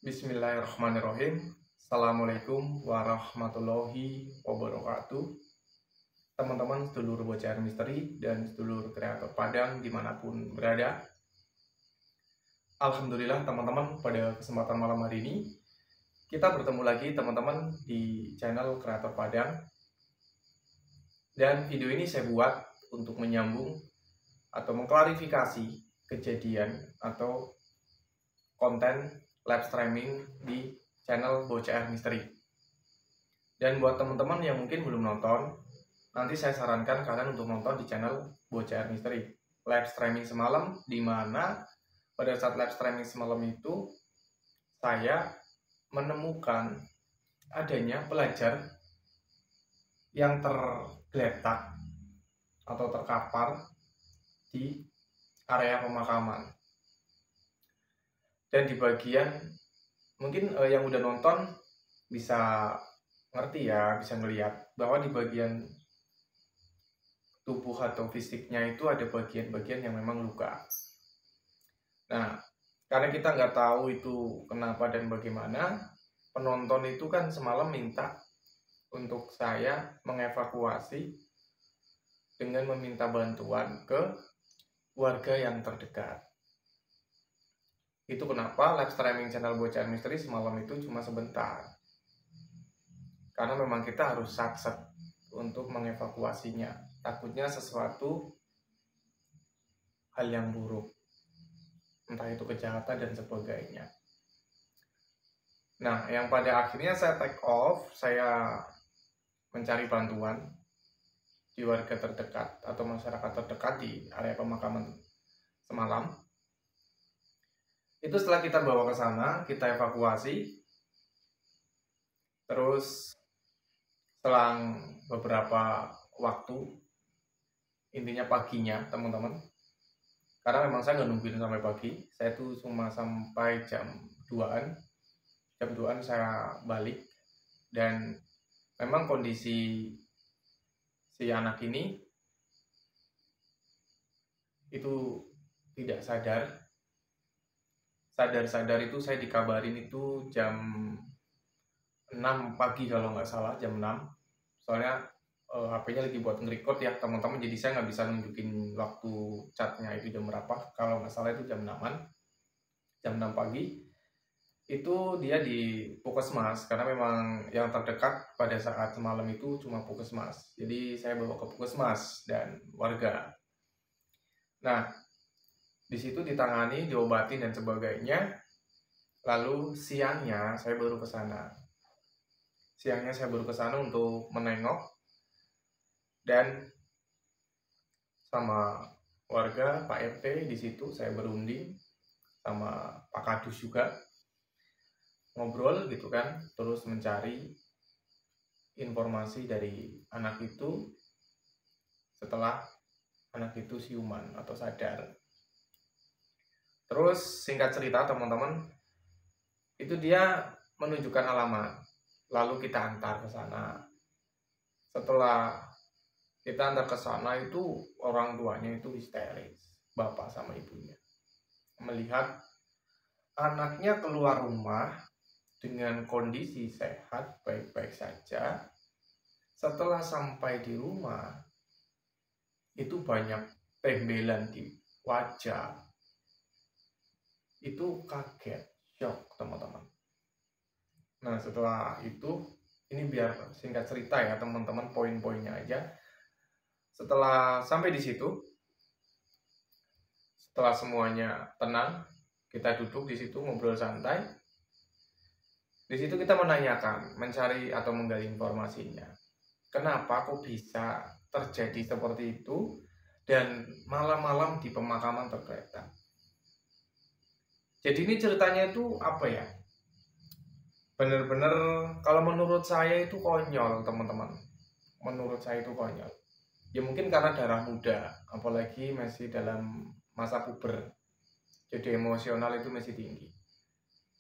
Bismillahirrahmanirrahim. Assalamualaikum warahmatullahi wabarakatuh. Teman-teman sedulur bocah misteri dan sedulur kreator Padang dimanapun berada. Alhamdulillah teman-teman, pada kesempatan malam hari ini kita bertemu lagi teman-teman di channel Kreator Padang. Dan video ini saya buat untuk menyambung atau mengklarifikasi kejadian atau konten live streaming di channel Bocah Misteri. Dan buat teman-teman yang mungkin belum nonton, nanti saya sarankan kalian untuk nonton di channel Bocah Misteri. Live streaming semalam, di mana pada saat live streaming semalam itu saya menemukan adanya pelajar yang tergeletak atau terkapar di area pemakaman. Dan di bagian, mungkin yang udah nonton bisa ngerti ya, bisa ngelihat bahwa di bagian tubuh atau fisiknya itu ada bagian-bagian yang memang luka. Nah, karena kita nggak tahu itu kenapa dan bagaimana, penonton itu kan semalam minta untuk saya mengevakuasi dengan meminta bantuan ke warga yang terdekat. Itu kenapa live streaming channel Bocah Misteri semalam itu cuma sebentar. Karena memang kita harus satset untuk mengevakuasinya. Takutnya sesuatu hal yang buruk, entah itu kejahatan dan sebagainya. Nah, yang pada akhirnya saya take off, saya mencari bantuan di warga terdekat atau masyarakat terdekat di area pemakaman semalam. Itu setelah kita bawa ke sana, kita evakuasi. Terus selang beberapa waktu, intinya paginya teman-teman, karena memang saya nggak nungguin sampai pagi, saya tuh cuma sampai jam 2an. Jam 2an saya balik. Dan memang kondisi si anak ini itu tidak sadar. Sadar itu saya dikabarin itu jam 6 pagi kalau nggak salah, jam 6. Soalnya HP-nya lagi buat nge-record ya teman-teman, jadi saya nggak bisa nunjukin waktu chatnya itu jam berapa. Kalau nggak salah itu jam 6-an, jam 6 pagi. Itu dia di Puskesmas, karena memang yang terdekat pada saat semalam itu cuma Puskesmas. Jadi saya bawa ke Puskesmas dan warga. Nah, di situ ditangani, diobati dan sebagainya. Lalu siangnya saya baru ke sana. Untuk menengok dan sama warga, Pak RT di situ saya berunding sama Pak Kadus juga, ngobrol gitu kan, terus mencari informasi dari anak itu setelah anak itu siuman atau sadar. Terus singkat cerita teman-teman, itu dia menunjukkan alamat, lalu kita antar ke sana. Setelah kita antar ke sana itu orang tuanya itu histeris, bapak sama ibunya, melihat anaknya keluar rumah dengan kondisi sehat, baik-baik saja. Setelah sampai di rumah, itu banyak tembelan di wajah. Itu kaget, shock teman-teman. Nah, setelah itu, ini biar singkat cerita ya teman-teman, poin-poinnya aja. Setelah sampai di situ, setelah semuanya tenang, kita duduk di situ ngobrol santai. Di situ kita menanyakan, mencari atau menggali informasinya. Kenapa kok bisa terjadi seperti itu dan malam-malam di pemakaman tergeletak? Jadi ini ceritanya itu apa ya? Bener-bener kalau menurut saya itu konyol teman-teman. Menurut saya itu konyol. Ya mungkin karena darah muda, apalagi masih dalam masa puber. Jadi emosional itu masih tinggi.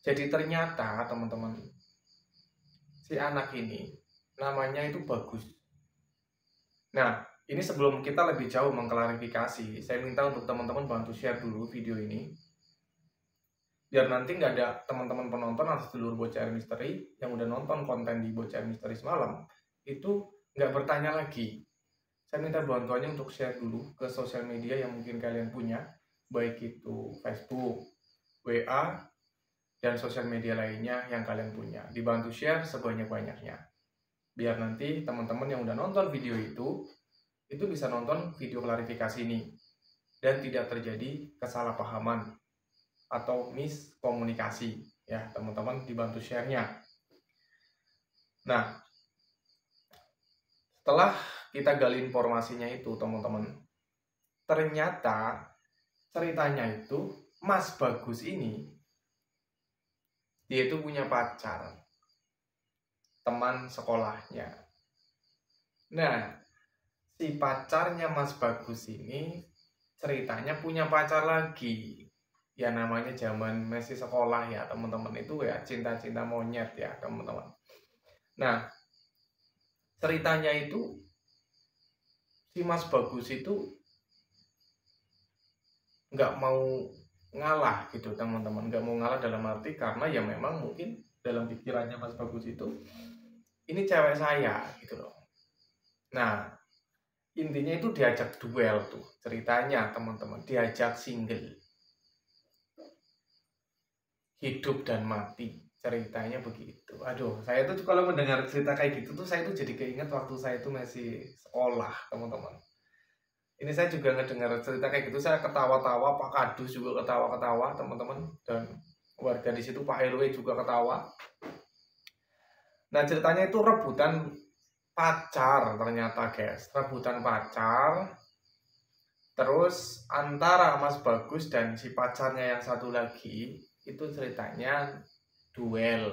Jadi ternyata teman-teman, si anak ini namanya itu Bagus. Nah, ini sebelum kita lebih jauh mengklarifikasi, saya minta untuk teman-teman bantu share dulu video ini. biar nanti nggak ada teman-teman penonton atau sedulur Bocah Misteri yang udah nonton konten di Bocah Misteri semalam itu nggak bertanya lagi. Saya minta bantuannya untuk share dulu ke sosial media yang mungkin kalian punya, baik itu Facebook, WA, dan sosial media lainnya yang kalian punya. Dibantu share sebanyak-banyaknya, biar nanti teman-teman yang udah nonton video itu bisa nonton video klarifikasi ini dan tidak terjadi kesalahpahaman atau miskomunikasi ya teman-teman, dibantu share-nya. Nah, setelah kita gali informasinya itu teman-teman, ternyata ceritanya itu Mas Bagus ini dia itu punya pacar, teman sekolahnya. Nah, si pacarnya Mas Bagus ini ceritanya punya pacar lagi. Ya namanya zaman masih sekolah ya teman-teman, itu ya cinta-cinta monyet ya teman-teman. Nah, ceritanya itu si Mas Bagus itu nggak mau ngalah gitu teman-teman, nggak mau ngalah dalam arti karena ya memang mungkin dalam pikirannya Mas Bagus itu ini cewek saya gitu loh. Nah, intinya itu diajak duel tuh ceritanya teman-teman, diajak single, hidup dan mati, ceritanya begitu. Aduh, saya tuh kalau mendengar cerita kayak gitu tuh saya tuh jadi keinget waktu saya tuh masih sekolah teman-teman. Ini saya juga ngedengar cerita kayak gitu, saya ketawa-tawa, Pak Kadus juga ketawa-ketawa teman-teman, dan warga di situ Pak RW juga ketawa. Nah, ceritanya itu rebutan pacar ternyata guys, rebutan pacar. Terus antara Mas Bagus dan si pacarnya yang satu lagi itu ceritanya duel,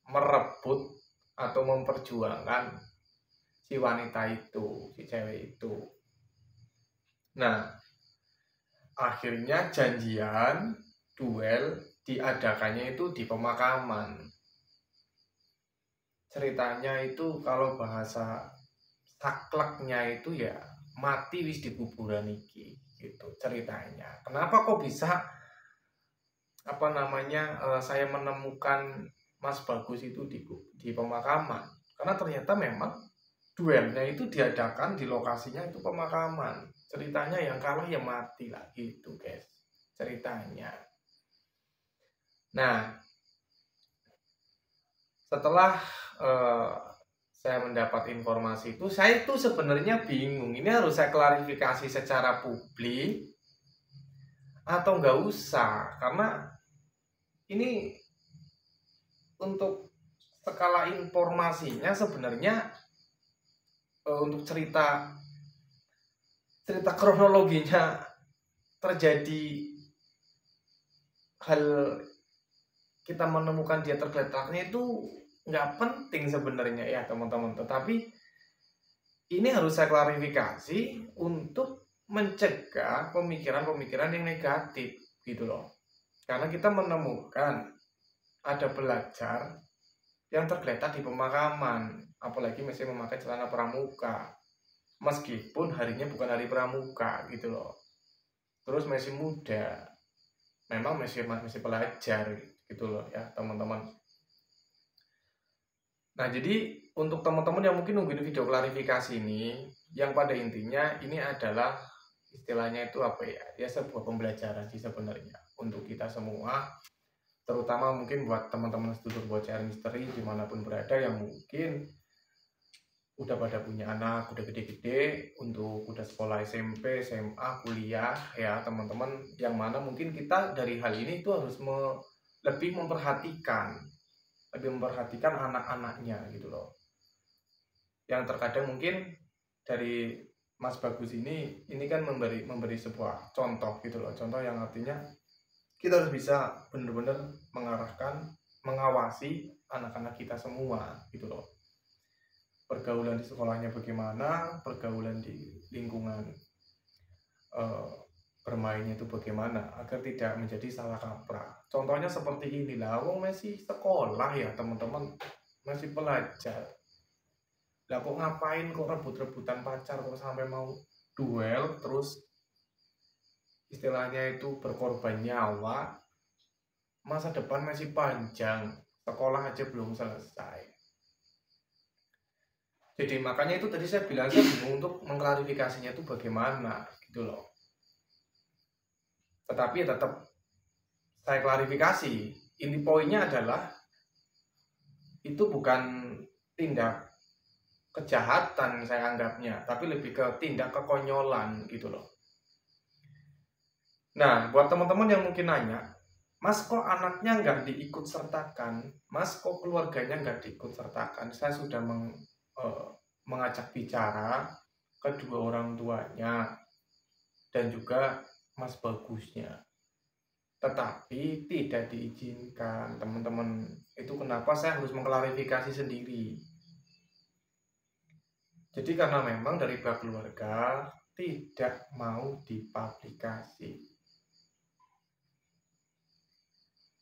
merebut atau memperjuangkan si wanita itu, si cewek itu. Nah, akhirnya janjian duel diadakannya itu di pemakaman. Ceritanya itu kalau bahasa sakleknya itu ya mati wis di kuburan iki gitu ceritanya. Kenapa kok bisa saya menemukan Mas Bagus itu di pemakaman? Karena ternyata memang duelnya itu diadakan di lokasinya itu pemakaman. Ceritanya yang kalah ya mati lah gitu guys ceritanya. Nah, setelah saya mendapat informasi itu, saya itu sebenarnya bingung, ini harus saya klarifikasi secara publik atau nggak usah, karena ini untuk skala informasinya sebenarnya untuk cerita kronologinya terjadi hal kita menemukan dia tergeletaknya itu nggak penting sebenarnya ya teman-teman, tetapi ini harus saya klarifikasi untuk mencegah pemikiran-pemikiran yang negatif gitu loh. Karena kita menemukan ada pelajar yang tergeletak di pemakaman, apalagi masih memakai celana pramuka, meskipun harinya bukan hari pramuka gitu loh. Terus masih muda, memang masih pelajar gitu loh ya teman-teman. Nah, jadi untuk teman-teman yang mungkin nungguin video klarifikasi ini, yang pada intinya ini adalah istilahnya itu apa ya? Ya sebuah pembelajaran sih sebenarnya untuk kita semua, terutama mungkin buat teman-teman sedulur Bocah Misteri dimanapun berada yang mungkin udah pada punya anak, udah gede-gede, untuk udah sekolah SMP, SMA, kuliah ya teman-teman, yang mana mungkin kita dari hal ini itu harus lebih memperhatikan anak-anaknya gitu loh. Yang terkadang mungkin dari Mas Bagus ini kan memberi sebuah contoh gitu loh, contoh yang artinya kita harus bisa benar-benar mengarahkan, mengawasi anak-anak kita semua gitu loh. Pergaulan di sekolahnya bagaimana, pergaulan di lingkungan bermainnya itu bagaimana, agar tidak menjadi salah kaprah. Contohnya seperti inilah, wong masih sekolah ya teman-teman, masih pelajar. Lah kok ngapain kok rebut-rebutan pacar, kok sampai mau duel, terus istilahnya itu berkorban nyawa. masa depan masih panjang, sekolah aja belum selesai. Jadi makanya itu tadi saya bilang saya bingung untuk mengklarifikasinya itu bagaimana gitu loh. Tetapi ya tetap saya klarifikasi. Inti poinnya adalah itu bukan tindak kejahatan saya anggapnya, tapi lebih ke tindak kekonyolan gitu loh. Nah, buat teman-teman yang mungkin nanya, Mas kok anaknya nggak diikut sertakan? Mas kok keluarganya nggak diikut sertakan? Saya sudah mengajak bicara kedua orang tuanya dan juga Mas Bagusnya. Tetapi tidak diizinkan, teman-teman. Itu kenapa saya harus mengklarifikasi sendiri. Jadi karena memang dari pihak keluarga tidak mau dipublikasi.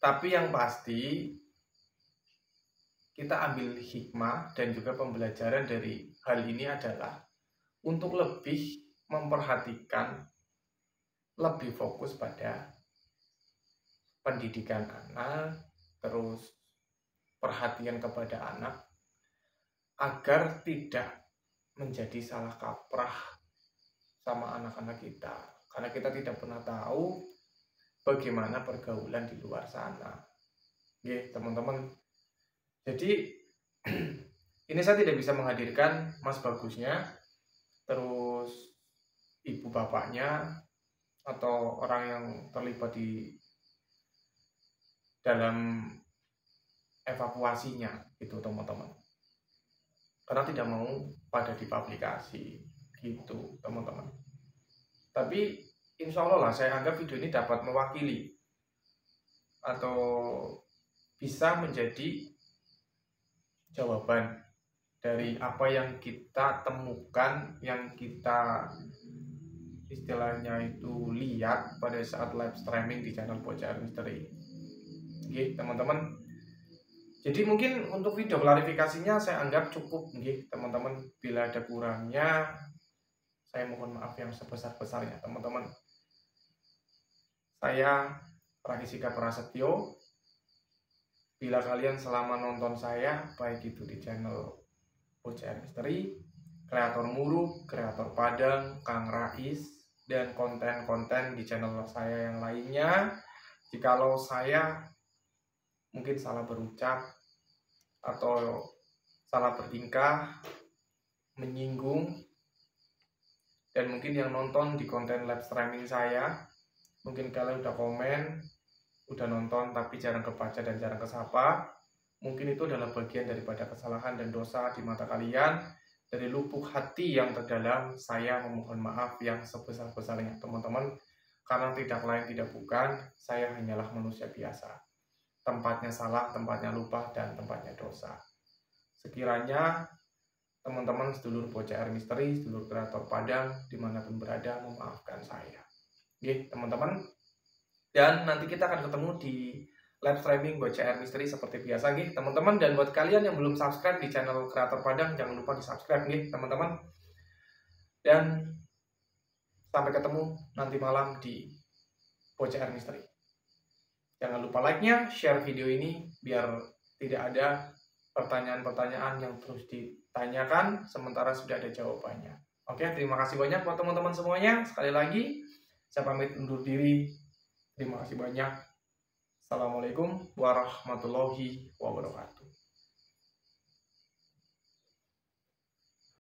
Tapi yang pasti kita ambil hikmah dan juga pembelajaran dari hal ini adalah untuk lebih memperhatikan, lebih fokus pada pendidikan anak, terus perhatian kepada anak agar tidak menjadi salah kaprah sama anak-anak kita. Karena kita tidak pernah tahu bagaimana pergaulan di luar sana. Oke, teman-teman. Jadi ini saya tidak bisa menghadirkan Mas Bagusnya, terus ibu bapaknya, atau orang yang terlibat di dalam evakuasinya, gitu teman-teman. Karena tidak mau pada dipublikasi, gitu teman-teman. Tapi insya Allah lah saya anggap video ini dapat mewakili atau bisa menjadi jawaban dari apa yang kita temukan, yang kita istilahnya itu lihat pada saat live streaming di channel Bocah Misteri. Oke, teman-teman. Jadi mungkin untuk video klarifikasinya saya anggap cukup, teman-teman. Bila ada kurangnya, saya mohon maaf yang sebesar-besarnya, teman-teman. Saya Prahisika Prasetyo. Bila kalian selama nonton saya, baik itu di channel Bocah Misteri, Kreator Murug, Kreator Padang, Kang Rais, dan konten-konten di channel saya yang lainnya, jikalau saya mungkin salah berucap atau salah bertingkah, menyinggung, dan mungkin yang nonton di konten live streaming saya, mungkin kalian udah komen, udah nonton tapi jarang kebaca dan jarang kesapa, mungkin itu adalah bagian daripada kesalahan dan dosa di mata kalian. Dari lubuk hati yang terdalam, saya memohon maaf yang sebesar-besarnya, teman-teman. Karena tidak lain tidak bukan, saya hanyalah manusia biasa. Tempatnya salah, tempatnya lupa, dan tempatnya dosa. Sekiranya teman-teman sedulur Bocah Misteri, sedulur Kreator Padang, dimanapun berada, memaafkan saya. Oke, teman-teman. Dan nanti kita akan ketemu di live streaming Bocah Misteri seperti biasa, teman-teman. Dan buat kalian yang belum subscribe di channel Kreator Padang, jangan lupa di subscribe, teman-teman. Dan sampai ketemu nanti malam di Bocah Misteri. Jangan lupa like-nya, share video ini biar tidak ada pertanyaan-pertanyaan yang terus ditanyakan sementara sudah ada jawabannya. Oke, terima kasih banyak buat teman-teman semuanya. Sekali lagi, saya pamit undur diri. Terima kasih banyak. Assalamualaikum warahmatullahi wabarakatuh.